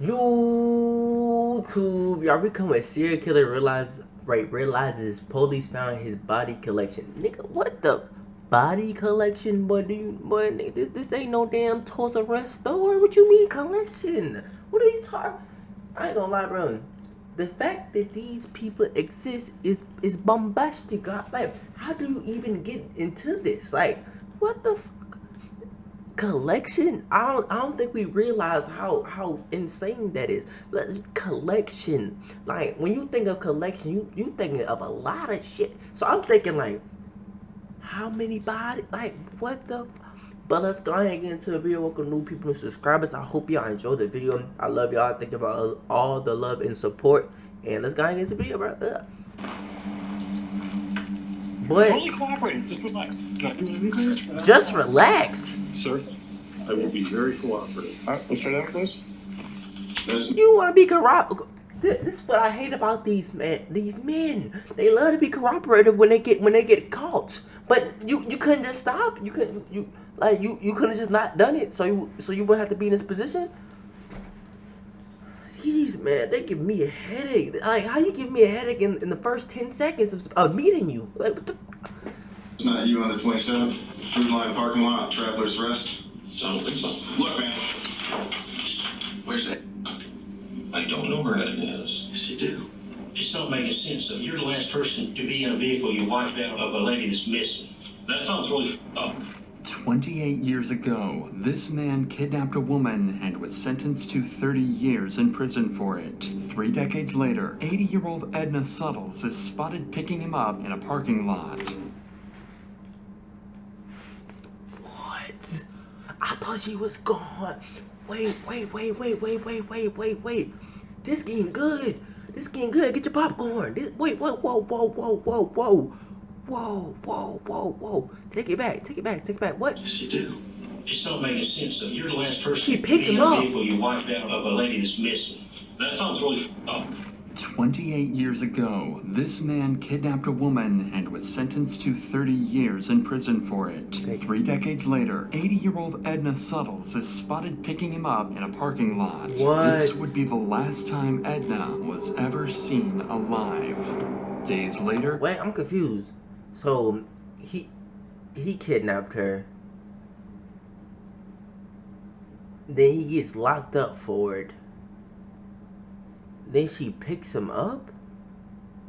YouTube, y'all become a serial killer. Realizes police found his body collection. Nigga, what the body collection? Boy, nigga, this ain't no damn Toys R Us store. What you mean collection? What are you talking? I ain't gonna lie, bro. The fact that these people exist is bombastic. Like, how do you even get into this? Like, what the collection? I don't think we realize how insane that is. Collection, like when you think of collection, you thinking of a lot of shit. So I'm thinking like, how many bodies? Like what the? But let's go ahead and get into the video. Welcome new people and subscribers. I hope y'all enjoyed the video. I love y'all. Thank you about all the love and support. And let's go ahead and get into the video, bro. But totally cooperating. Just relax. Not doing anything. Just relax. Sir, I will be very cooperative. All right, let's try that, please. You want to be corrupt? This is what I hate about these men. These men, they love to be cooperative when they get caught. But you couldn't just stop. You couldn't you couldn't have just not done it. So you wouldn't have to be in this position. Jeez, man, they give me a headache. Like, how you give me a headache in the first 10 seconds of meeting you? Like, what the? It's not you on the 27th. Food line parking lot, Traveler's Rest. I don't think so. Look, man. Where's that? I don't know where that is. Yes, you do. It's not making sense, though. You're the last person to be in a vehicle you wiped out of a lady that's missing. That sounds really up. 28 years ago, this man kidnapped a woman and was sentenced to 30 years in prison for it. 3 decades later, 80-year-old Edna Suttles is spotted picking him up in a parking lot. What? I thought she was gone. Wait. This getting good. Get your popcorn. Wait. Whoa. Take it back. What? Yes, you do. It's not making sense, though. You're the last person She to picked be him in a up. vehicle you wiped out of a lady that's missing. That sounds really up. 28 years ago, this man kidnapped a woman and was sentenced to 30 years in prison for it. 3 decades later, 80-year-old Edna Suttles is spotted picking him up in a parking lot. What? This would be the last time Edna was ever seen alive. Days later... Wait, I'm confused. So, he kidnapped her. Then he gets locked up for it. Then she picks him up?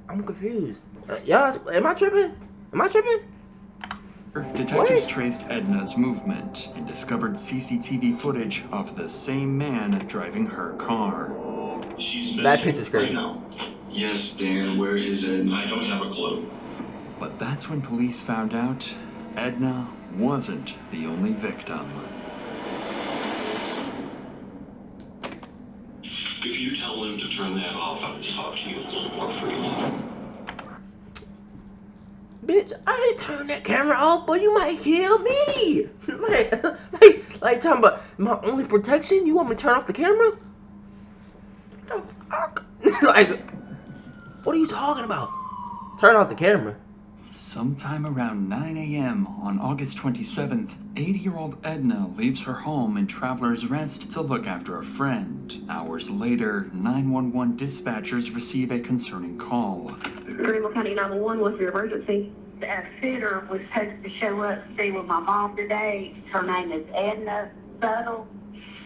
I'm confused. Y'all, am I tripping? Detectives traced Edna's movement and discovered CCTV footage of the same man driving her car. She's missing. That picture's crazy. Right now. Yes, Dan, where is Edna? I don't have a clue. But that's when police found out Edna wasn't the only victim. If you tell him to turn that off, I'll talk to you a little more freely. Bitch, I ain't turn that camera off, but you might kill me. like talking about my only protection. You want me to turn off the camera? The fuck? Like, what are you talking about? Turn off the camera. Sometime around 9 a.m. on August 27th, 80-year-old Edna leaves her home in Traveler's Rest to look after a friend. Hours later, 911 dispatchers receive a concerning call. Greenville County 911, what's your emergency? A sitter was supposed to show up to see with my mom today. Her name is Edna Suttle,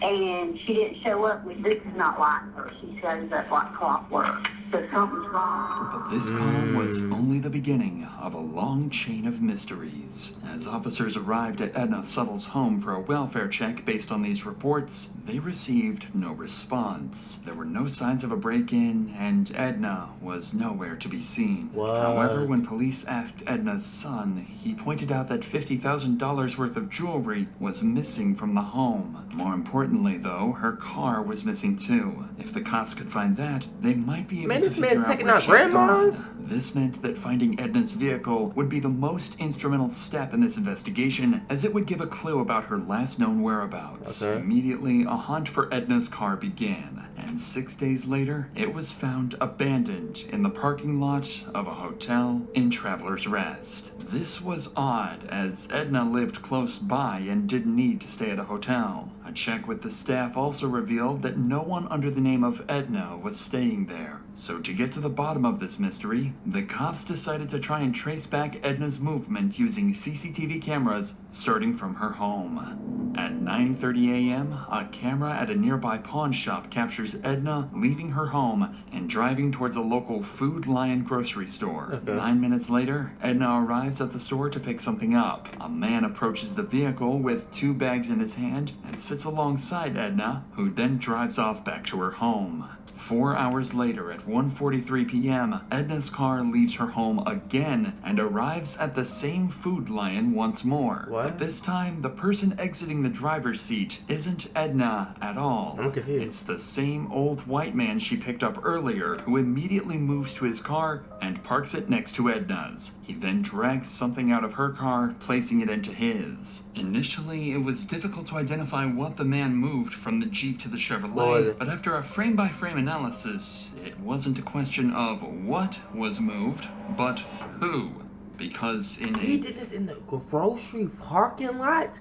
and she didn't show up. This is not like her. She shows up like clockwork. So something's wrong. But this call was only the beginning of a long chain of mysteries. As officers arrived at Edna Suttle's home for a welfare check based on these reports, they received no response. There were no signs of a break-in, and Edna was nowhere to be seen. What? However, when police asked Edna's son, he pointed out that $50,000 worth of jewelry was missing from the home. More importantly, though, her car was missing too. If the cops could find that, they might be able Man, to this figure man's out taking where out she had grandmas? gone. This meant that finding Edna's vehicle would be the most instrumental step in this investigation, as it would give a clue about her last known whereabouts. Okay. Immediately, a hunt for Edna's car began, and 6 days later, it was found abandoned in the parking lot of a hotel in Traveler's Rest. This was odd, as Edna lived close by and didn't need to stay at a hotel. A check with the staff also revealed that no one under the name of Edna was staying there. So to get to the bottom of this mystery, the cops decided to try and trace back Edna's movement using CCTV cameras starting from her home. At 9:30 a.m., a camera at a nearby pawn shop captures Edna leaving her home and driving towards a local Food Lion grocery store. Okay. 9 minutes later, Edna arrives at the store to pick something up. A man approaches the vehicle with 2 bags in his hand and sits alongside Edna, who then drives off back to her home. 4 hours later, at 1:43 p.m., Edna's car leaves her home again and arrives at the same Food Lion once more. What? But this time, the person exiting the driver's seat isn't Edna at all. I'm confused. It's the same old white man she picked up earlier, who immediately moves to his car and parks it next to Edna's. He then drags something out of her car, placing it into his. Initially, it was difficult to identify what the man moved from the Jeep to the Chevrolet, but after a frame-by-frame analysis, it wasn't a question of what was moved, but who. Because He did this in the grocery parking lot?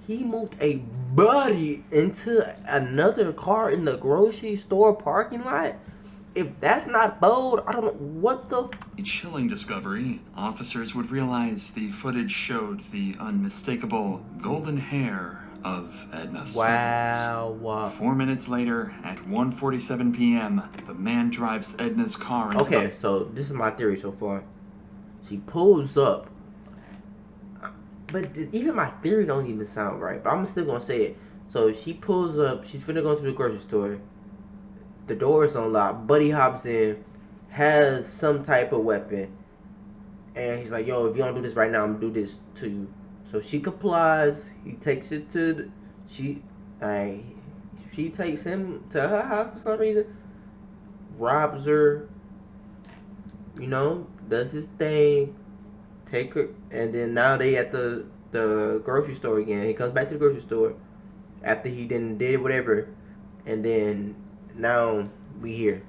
He moved a body into another car in the grocery store parking lot? If that's not bold, I don't know what the... A chilling discovery, officers would realize the footage showed the unmistakable golden hair of Edna Sims. Wow. 4 minutes later, at 1:47 p.m., the man drives Edna's car into Okay, so this is my theory so far. She pulls up. But even my theory don't even sound right. But I'm still gonna say it. So she pulls up. She's finna go to the grocery store. The door is unlocked. Buddy hops in, has some type of weapon, and he's like, "Yo, if you don't do this right now, I'm gonna do this to you." So she complies. He takes it to she takes him to her house for some reason. Robs her. You know, does his thing. Take her, and then now they at the grocery store again. He comes back to the grocery store after he did whatever, and then now we here.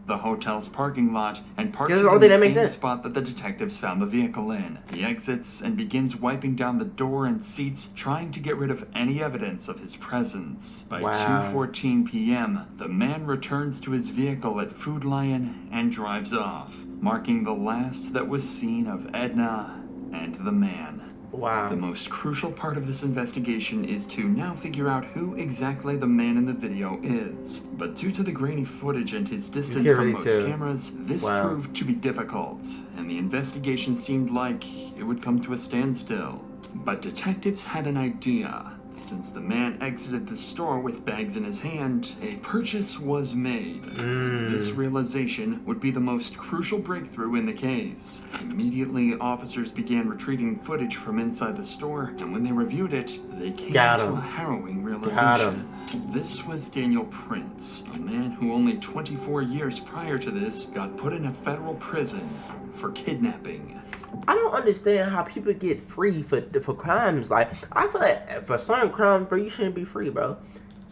the hotel's parking lot and parks This is in the only thing the that makes same sense. spot that the detectives found the vehicle in. He exits and begins wiping down the door and seats, trying to get rid of any evidence of his presence. By Wow. 2:14 p.m., the man returns to his vehicle at Food Lion and drives off, marking the last that was seen of Edna and the man. Wow. The most crucial part of this investigation is to now figure out who exactly the man in the video is. But due to the grainy footage and his distance can't from really most tell. cameras, this Wow. proved to be difficult, and the investigation seemed like it would come to a standstill. But detectives had an idea. Since the man exited the store with bags in his hand, a purchase was made. This realization would be the most crucial breakthrough in the case. Immediately, officers began retrieving footage from inside the store, and when they reviewed it, they came Got to him. a harrowing Got realization. him. This was Daniel Prince, a man who only 24 years prior to this got put in a federal prison for kidnapping. I don't understand how people get free for crimes. Like, I feel like for certain crimes, bro, you shouldn't be free, bro.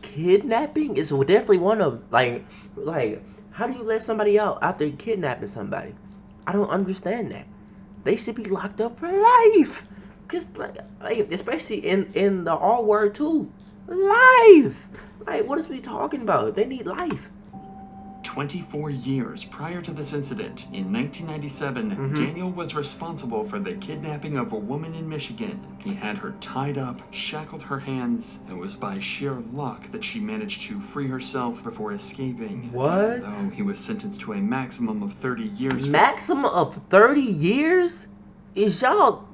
Kidnapping is definitely one of, like, how do you let somebody out after kidnapping somebody? I don't understand that. They should be locked up for life. Cause like especially in the R word too, life. Like, what is we talking about? They need life. 24 years prior to this incident, in 1997, Daniel was responsible for the kidnapping of a woman in Michigan. He had her tied up, shackled her hands. It was by sheer luck that she managed to free herself before escaping. What? Though he was sentenced to a maximum of 30 years. Maximum of 30 years? Is y'all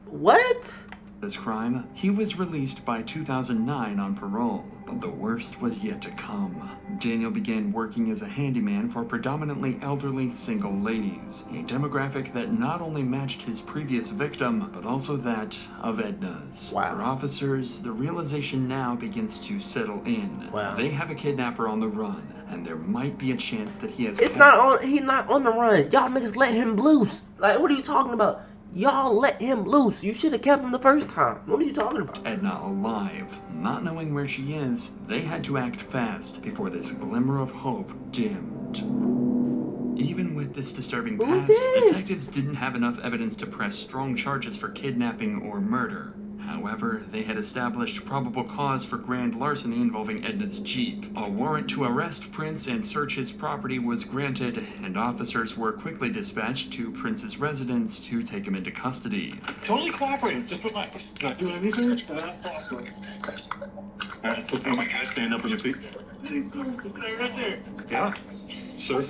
what? This crime, he was released by 2009 on parole, but the worst was yet to come. Daniel began working as a handyman for predominantly elderly single ladies, a demographic that not only matched his previous victim, but also that of Edna's. Wow. For officers, the realization now begins to settle in. Wow. They have a kidnapper on the run, and there might be a chance that he has... He's not on the run. Y'all niggas let him loose. Like, what are you talking about? Y'all let him loose. You should have kept him the first time. What are you talking about? Edna alive. Not knowing where she is, they had to act fast before this glimmer of hope dimmed. Even with this disturbing Who's past, this? detectives didn't have enough evidence to press strong charges for kidnapping or murder. However, they had established probable cause for grand larceny involving Edna's Jeep. A warrant to arrest Prince and search his property was granted, and officers were quickly dispatched to Prince's residence to take him into custody. Totally cooperating. Just put my not doing anything. Put my guys stand up on your feet. Stay right there. Yeah, sir.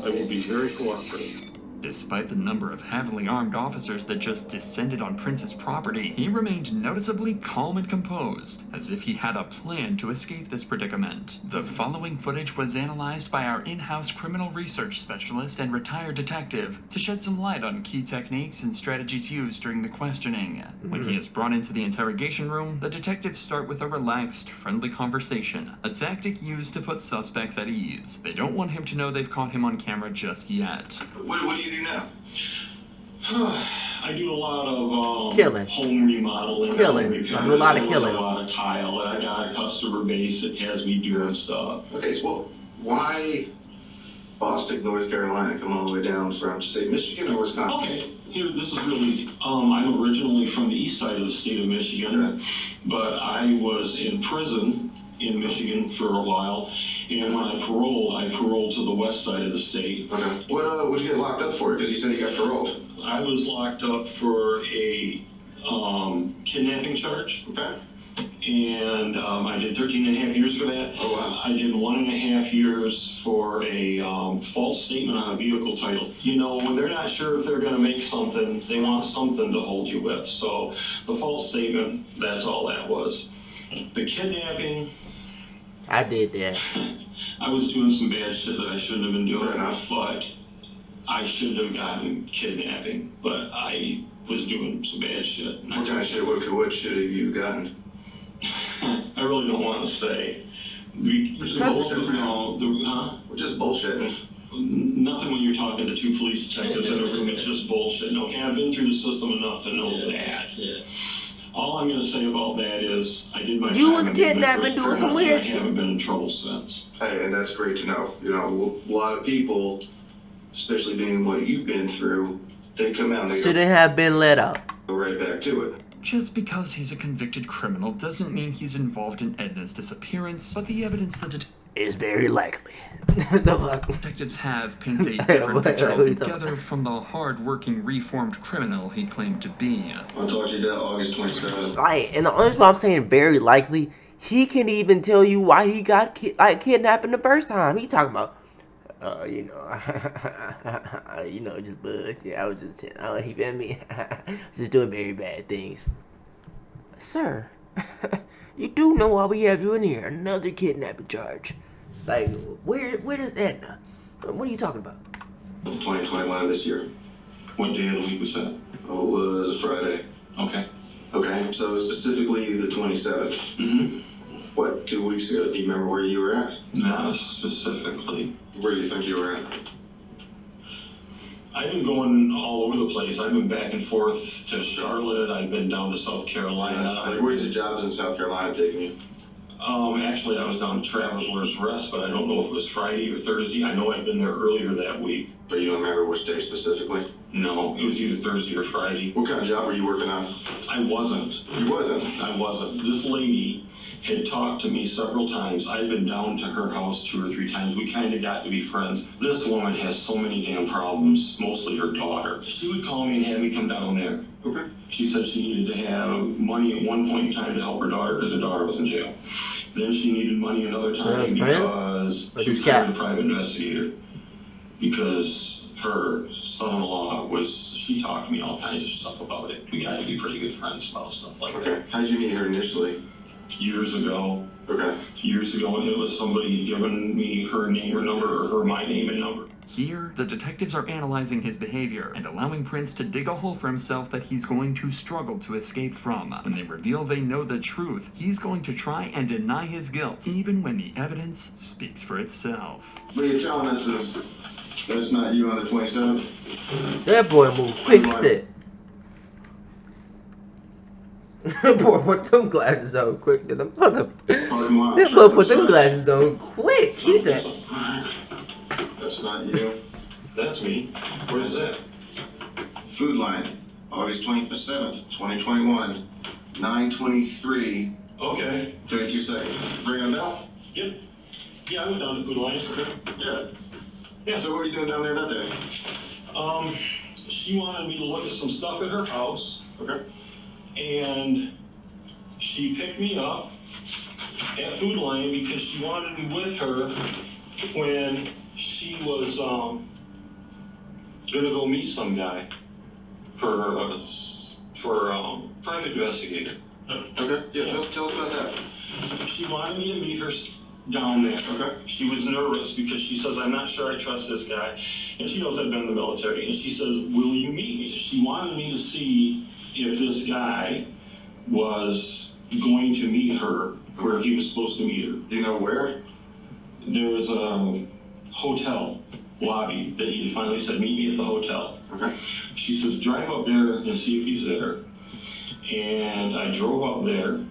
I will be very cooperative. Despite the number of heavily armed officers that just descended on Prince's property, he remained noticeably calm and composed, as if he had a plan to escape this predicament. The following footage was analyzed by our in-house criminal research specialist and retired detective to shed some light on key techniques and strategies used during the questioning. When he is brought into the interrogation room, the detectives start with a relaxed, friendly conversation, a tactic used to put suspects at ease. They don't want him to know they've caught him on camera just yet. What do you do now? I do a lot of Killing. home remodeling. Killing. I do a lot of killing. A lot of tile. I got a customer base that has me doing stuff. Okay, so why Boston, North Carolina, come all the way down from, say, Michigan or Wisconsin? Okay, here, this is really easy. I'm originally from the east side of the state of Michigan, but I was in prison in Michigan for a while, and when I paroled to the west side of the state. Okay. What would you get locked up for? Because you said you got paroled. I was locked up for a kidnapping charge. Okay. And I did 13 and a half years for that. Oh, wow. I did 1.5 years for a false statement on a vehicle title. You know, when they're not sure if they're going to make something, they want something to hold you with. So the false statement, that's all that was. The kidnapping, I did that. I was doing some bad shit that I shouldn't have been doing, Fair enough. but I shouldn't have gotten kidnapping, but I was doing some bad shit. What kind of shit? What should have you gotten? I really don't want to say. We're just bullshitting. Nothing when you're talking to two police detectives in a room, it's just bullshit. Okay, I've been through the system enough to know that. Yeah. All I'm going to say about that is, I did my You time was and did my kidnapping, first doing some turnout, weird and I shit. haven't been in trouble since. Hey, and that's great to know. You know, a lot of people, especially being what you've been through, they come out and they Shouldn't have been let out. go right back to it. Just because he's a convicted criminal doesn't mean he's involved in Edna's disappearance, but the evidence that It's very likely. The fuck? detectives have paints a Wait, different picture what are you talking altogether from the hard-working, reformed criminal he claimed to be. I'll talk to you down August 27th. Right, and the only reason why I'm saying very likely, he can even tell you why he got kidnapped in the first time. He talking about, just bullshit. I was just, he feel me? Just doing very bad things. Sir, you do know why we have you in here? Another kidnapping charge. Like, where does Edna? What are you talking about? 2021 of this year. What day of the week was that? Oh, it was a Friday. Okay. Okay, so specifically the 27th. Mm-hmm. What, 2 weeks ago? Do you remember where you were at? Not specifically. Where do you think you were at? I've been going all over the place. I've been back and forth to Charlotte. I've been down to South Carolina. Where's the jobs in South Carolina taking you? Actually, I was down at Traveler's Rest, but I don't know if it was Friday or Thursday. I know I'd been there earlier that week. But you don't remember which day specifically? No, it was either Thursday or Friday. What kind of job were you working on? I wasn't. You wasn't? I wasn't. This lady had talked to me several times. I'd been down to her house 2 or 3 times. We kind of got to be friends. This woman has so many damn problems, mostly her daughter. She would call me and have me come down there. Okay. She said she needed to have money at one point in time to help her daughter because her daughter was in jail. Then she needed money another time because she was hired a private investigator. Because her son-in-law she talked to me all kinds of stuff about it. We got to be pretty good friends about stuff like that. Okay. How did you meet her initially? Years ago. Okay. Years ago, and it was somebody giving me her name or number, or my name and number. Here, the detectives are analyzing his behavior and allowing Prince to dig a hole for himself that he's going to struggle to escape from. When they reveal they know the truth, he's going to try and deny his guilt, even when the evidence speaks for itself. What you're telling us is that's not you on the 27th? That boy moved quick, he said. Boy, put them glasses on quick. That boy put them glasses on quick, he said. That's not you. That's me. Where's that? Food Line, August 27th, 2021. 9:23. Okay. 32 seconds. Ringing a bell? Yep. Yeah, I went down to Food Alliance. Okay. Yeah. Yeah. So what were you doing down there that day? She wanted me to look at some stuff at her house. Okay. And she picked me up at Food Lane because she wanted me with her when she was gonna go meet some guy for private investigator. Okay. Yeah. Tell us about that. She wanted me to meet her down there. Okay. She was nervous because she says, I'm not sure I trust this guy. And she knows I've been in the military. And she says, will you meet me? She wanted me to see if this guy was going to meet her where he was supposed to meet her. Do you know where? There was a hotel lobby that he finally said, meet me at the hotel. Okay. She says, drive up there and see if he's there. And I drove up there,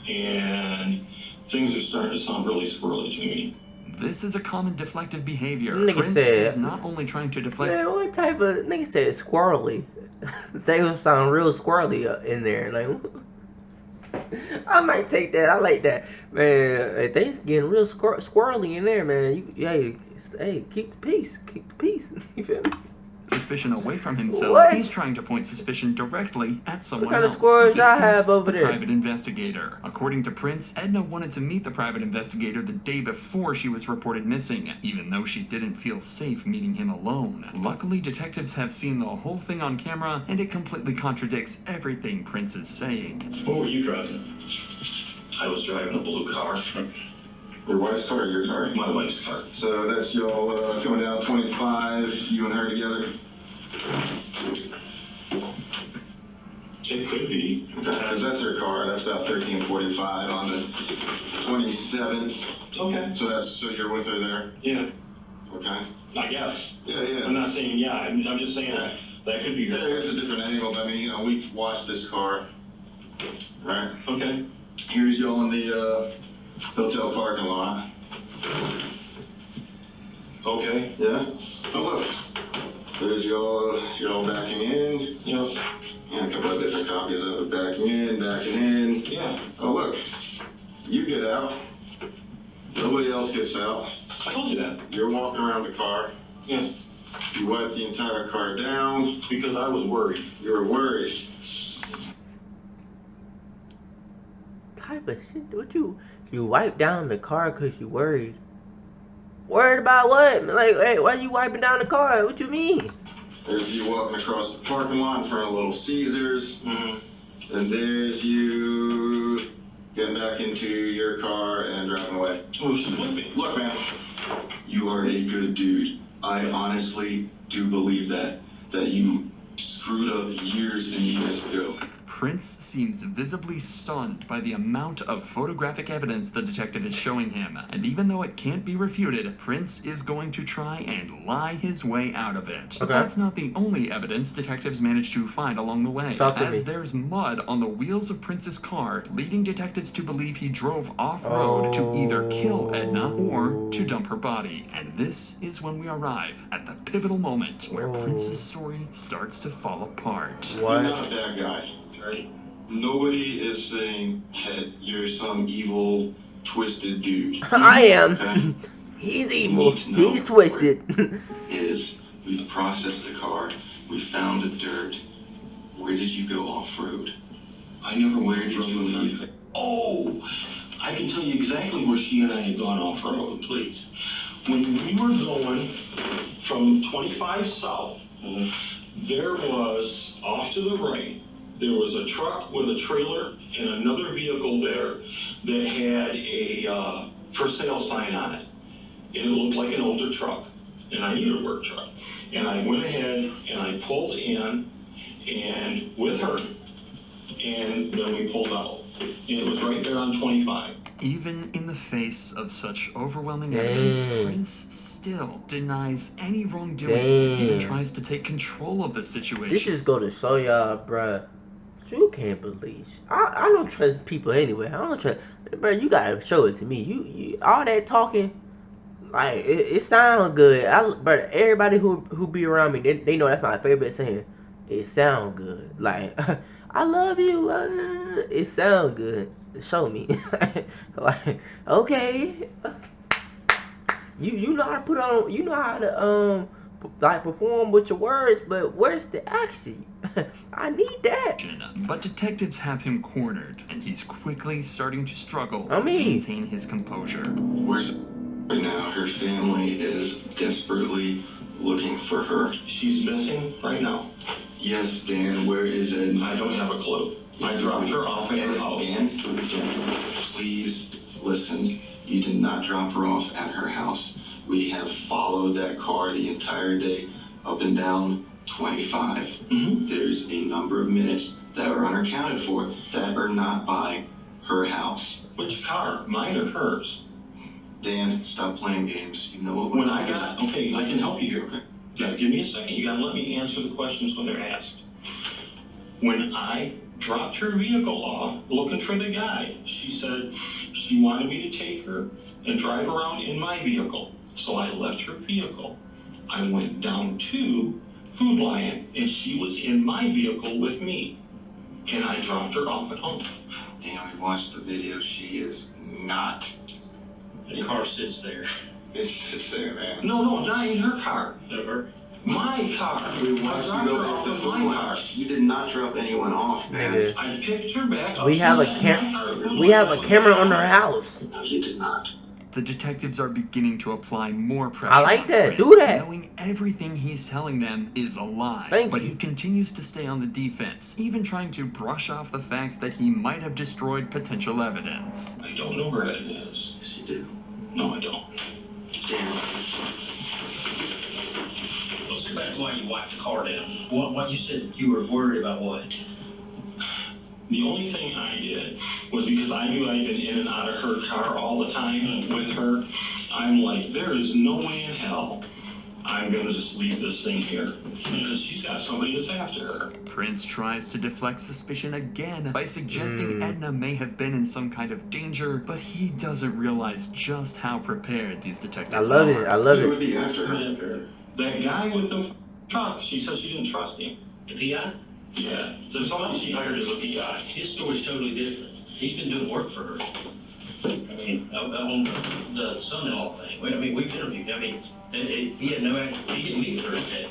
and things are starting to sound really squirrely to me. This is a common deflective behavior. Nigga Prince said- is not only trying to deflect... Man, what type of nigga said squirrely? They gonna sound real squirrely in there. Like, I might take that. I like that, man. Things getting real squirrely in there, man. Hey, keep the peace. Keep the peace. You feel me? suspicion away from himself. What? He's trying to point suspicion directly at someone kind of else. squirrels This y'all is have over the there? private investigator. According to Prince, Edna wanted to meet the private investigator the day before she was reported missing, even though she didn't feel safe meeting him alone. Luckily, detectives have seen the whole thing on camera, and it completely contradicts everything Prince is saying. What were you driving? I was driving a blue car. Your wife's car or your car? My wife's car. So that's y'all coming down 25, you and her together? It could be. Because that's her car. That's about 13:45 on the 27th. Okay. So you're with her there? Yeah. Okay. I guess. Yeah. I'm not saying yeah. I'm just saying that could be Yeah, her. it's a different angle. I mean, we've watched this car, right? Okay. Here's y'all in the hotel parking lot. Okay. Yeah? Oh, look. There's y'all backing in. Yeah. Yeah, a couple of different copies of it. Backing in. Yeah. Oh, look. You get out. Nobody else gets out. I told you that. You're walking around the car. Yeah. You wipe the entire car down. Because I was worried. You were worried. Type of shit? What you wipe down the car because you worried? Worried about what? Like, hey, why you wiping down the car? What you mean? There's you walking across the parking lot in front of Little Caesars. Mm-hmm. And there's you getting back into your car and driving away. Oh, she's with me. Look, man, you are a good dude. I honestly do believe that you screwed up years and years ago. Prince seems visibly stunned by the amount of photographic evidence the detective is showing him, and even though it can't be refuted, Prince is going to try and lie his way out of it. But Okay. that's not the only evidence detectives managed to find along the way, Talk to as me. there's mud on the wheels of Prince's car, leading detectives to believe he drove off-road to either kill Edna or to dump her body. And this is when we arrive at the pivotal moment where Prince's story starts to fall apart. You're not a bad guy, right? Nobody is saying that you're some evil, twisted dude. I am. Okay? He's evil. You need to know He's twisted. Is we've processed the car, we found the dirt. Where did you go off-road? I never Where went did you leave? Oh, I can tell you exactly where she and I had gone off road, please. When we were going from 25 south, there was, off to the right, there was a truck with a trailer and another vehicle there that had a for sale sign on it. And it looked like an older truck, and I needed a work truck. And I went ahead and I pulled in and with her, and then we pulled out. And it was right there on 25. Even in the face of such overwhelming Damn. evidence, Prince still denies any wrongdoing. Damn. He tries to take control of the situation. This just go to show y'all, bruh. You can't believe. I don't trust people anyway. I don't trust, bruh. You gotta show it to me. You all that talking, like it sounds good. But everybody who be around me, they know that's my favorite saying. It sound good. Like, I love you. It sound good. Show me. Like, okay. You know how to put on. You know how to like perform with your words, but where's the action? I need that. But detectives have him cornered, and he's quickly starting to struggle to maintain his composure. Where's right now? Her family is desperately looking for her. She's missing right now. Yes, Dan, where is it? I don't have a clue. I dropped her off at her house. Dan, please listen. You did not drop her off at her house. We have followed that car the entire day, up and down 25. There's a number of minutes that are unaccounted for that are not by her house. Which car? Mine or hers? Dan, stop playing games. You know what when I got, okay, I can help you here. Okay. Yeah, give me a second. You gotta let me answer the questions when they're asked. When I dropped her vehicle off, looking for the guy, she said she wanted me to take her and drive around in my vehicle. So I left her vehicle. I went down to Food Lion, and she was in my vehicle with me. And I dropped her off at home. Dan, we watched the video. She is not. The car sits there. It sits there, man. No, not in her car. Never. My car. We watched you go back to my car. You did not drop anyone off, man. Nigga. I picked her back up. We have a camera on our house. No, you did not. The detectives are beginning to apply more pressure. I like on that. Prince, Do that. Knowing everything he's telling them is a lie. Thank but you. he continues to stay on the defense, even trying to brush off the facts that he might have destroyed potential evidence. I don't know where it is. Yes, you do. No, I don't. Dan. Let's go back to why you wiped the car down. What you said you were worried about what? The only thing I did was because I knew I'd been in and out of her car all the time with her. I'm like, there is no way in hell I'm gonna just leave this thing here because she's got somebody that's after her. Prince tries to deflect suspicion again by suggesting Edna may have been in some kind of danger, but he doesn't realize just how prered these detectives I love are. it. I love Who would it. be after her? That guy with the truck, she said she didn't trust him. The PI? Yeah, so somebody she hired as a PI. His story's totally different. He's been doing work for her. I mean, on the son-in-law thing. We've interviewed. I mean, he had he didn't meet with her instead.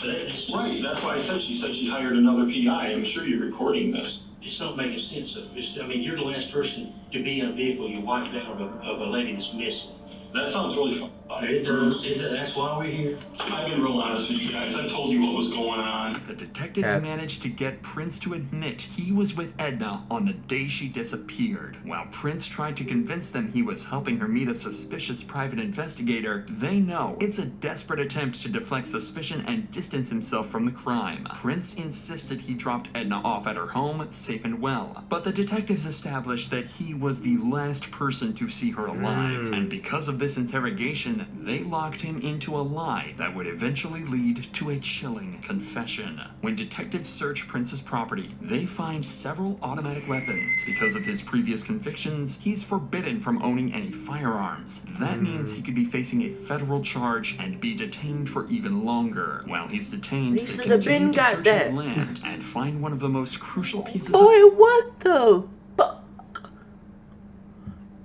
So that's Right, that's why I said she hired another PI. I'm sure you're recording this. It's not making sense. You're the last person to be in a vehicle you wiped out of a lady that's missing. That sounds really fun. It does. That's why we're here. I've been real honest with you guys. I told you what was going on. The detectives managed to get Prince to admit he was with Edna on the day she disappeared. While Prince tried to convince them he was helping her meet a suspicious private investigator, they know it's a desperate attempt to deflect suspicion and distance himself from the crime. Prince insisted he dropped Edna off at her home, safe and well. But the detectives established that he was the last person to see her alive, and because of this interrogation, they locked him into a lie that would eventually lead to a chilling confession. When detectives search Prince's property, they find several automatic weapons. Because of his previous convictions, he's forbidden from owning any firearms. That means he could be facing a federal charge and be detained for even longer. While he's detained, He they should have been continue to got search that. his land and find one of the most crucial pieces of Boy, what the fuck?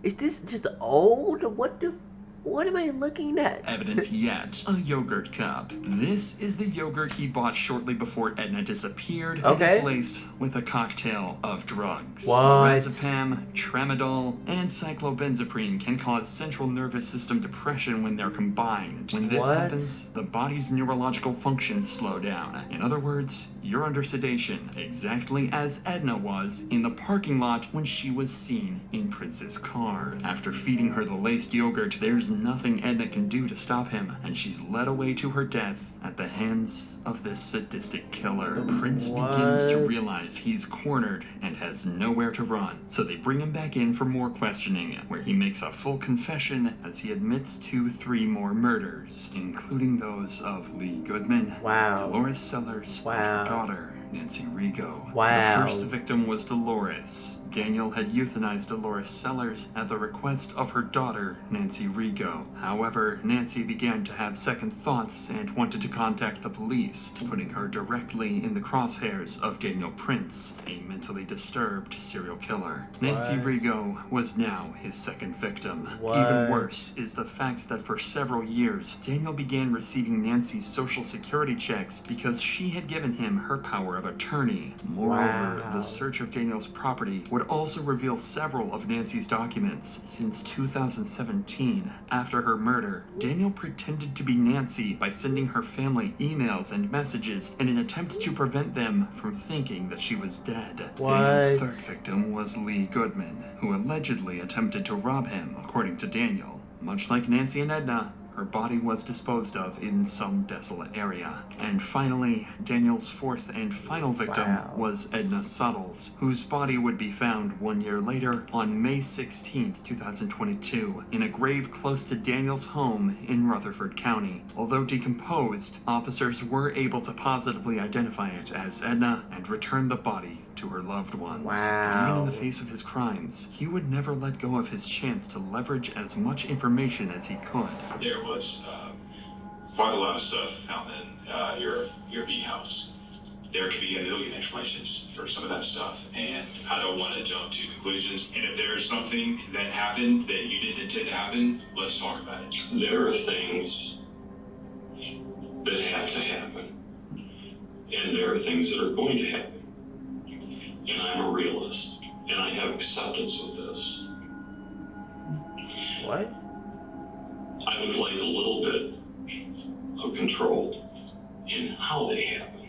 Is this just old? What am I looking at? evidence yet. A yogurt cup. This is the yogurt he bought shortly before Edna disappeared. Okay. And it's laced with a cocktail of drugs. What? Lorazepam, tramadol, and cyclobenzaprine can cause central nervous system depression when they're combined. When this What? happens, the body's neurological functions slow down. In other words, you're under sedation, exactly as Edna was in the parking lot when she was seen in Prince's car. After feeding her the laced yogurt, there's nothing Edna can do to stop him, and she's led away to her death at the hands of this sadistic killer. Prince begins to realize he's cornered and has nowhere to run, so they bring him back in for more questioning, where he makes a full confession as he admits to 3 more murders, including those of Lee Goodman, Wow. Dolores Sellers, Wow. and her daughter, Nancy Rigo. Wow. The first victim was Dolores, Daniel had euthanized Dolores Sellers at the request of her daughter, Nancy Rigo. However, Nancy began to have second thoughts and wanted to contact the police, putting her directly in the crosshairs of Daniel Prince, a mentally disturbed serial killer. Nancy Rigo was now his second victim. Even worse is the fact that for several years, Daniel began receiving Nancy's social security checks because she had given him her power of attorney. Moreover, the search of Daniel's property would also reveal several of Nancy's documents. Since 2017, after her murder, Daniel pretended to be Nancy by sending her family emails and messages in an attempt to prevent them from thinking that she was dead. Daniel's third victim was Lee Goodman, who allegedly attempted to rob him, according to Daniel. Much like Nancy and Edna, her body was disposed of in some desolate area. And finally, Daniel's fourth and final victim was Edna Suttles, whose body would be found 1 year later on May 16th, 2022, in a grave close to Daniel's home in Rutherford County. Although decomposed, officers were able to positively identify it as Edna and return the body to her loved ones. Even in the face of his crimes, he would never let go of his chance to leverage as much information as he could. There was quite a lot of stuff out in your B house. There could be a million explanations for some of that stuff, and I don't want to jump to conclusions. And if there is something that happened that you didn't intend to happen, let's talk about it. There are things that have to happen, and there are things that are going to happen. And I'm a realist, and I have acceptance with this. What? I would like a little bit of control in how they happen.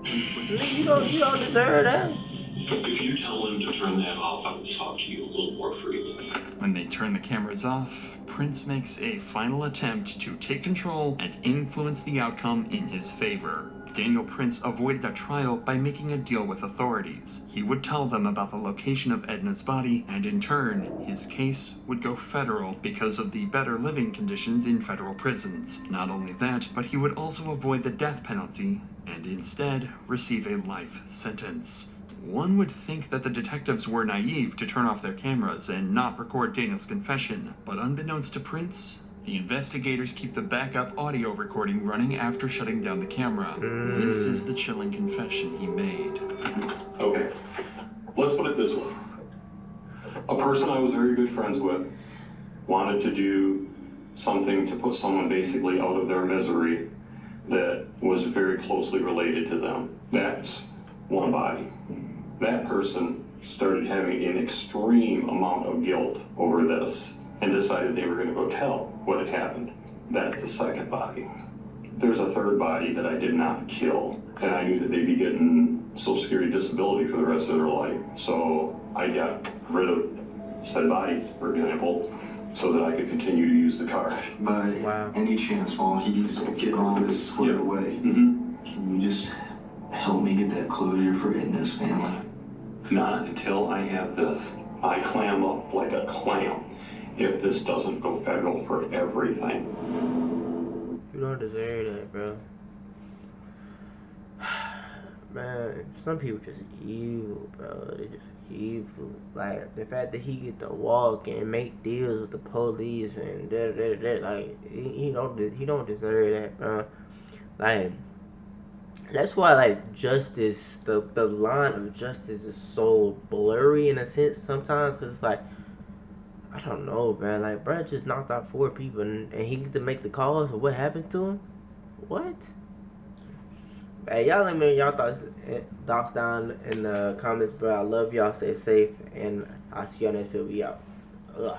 You don't deserve that. If you tell them to turn that off, I will talk to you a little more freely. When they turn the cameras off, Prince makes a final attempt to take control and influence the outcome in his favor. Daniel Prince avoided a trial by making a deal with authorities. He would tell them about the location of Edna's body, and in turn, his case would go federal because of the better living conditions in federal prisons. Not only that, but he would also avoid the death penalty and instead receive a life sentence. One would think that the detectives were naive to turn off their cameras and not record Daniel's confession, but unbeknownst to Prince, the investigators keep the backup audio recording running after shutting down the camera. This is the chilling confession he made. Okay, let's put it this way. A person I was very good friends with wanted to do something to put someone basically out of their misery that was very closely related to them. That's one body. That person started having an extreme amount of guilt over this and decided they were going to go tell what had happened. That's the second body. There's a third body that I did not kill, and I knew that they'd be getting Social Security disability for the rest of their life. So I got rid of said bodies, for example, so that I could continue to use the card. By any chance, while he's getting all this squared away, can you just help me get that closure for Edna's family? Not until I have this. I clam up like a clam if this doesn't go federal for everything. You don't deserve that, bro. Man, some people just evil, bro. They just evil. Like, the fact that he get to walk and make deals with the police and like, he don't deserve that, bro. Like, that's why, like, justice, the line of justice is so blurry in a sense sometimes, because it's like, I don't know, man. Like, bro just knocked out 4 people and he get to make the calls of what happened to him? What? Hey, y'all let me know y'all thoughts down in the comments, bro. I love y'all. Stay safe, and I'll see y'all next video. We out. Ugh.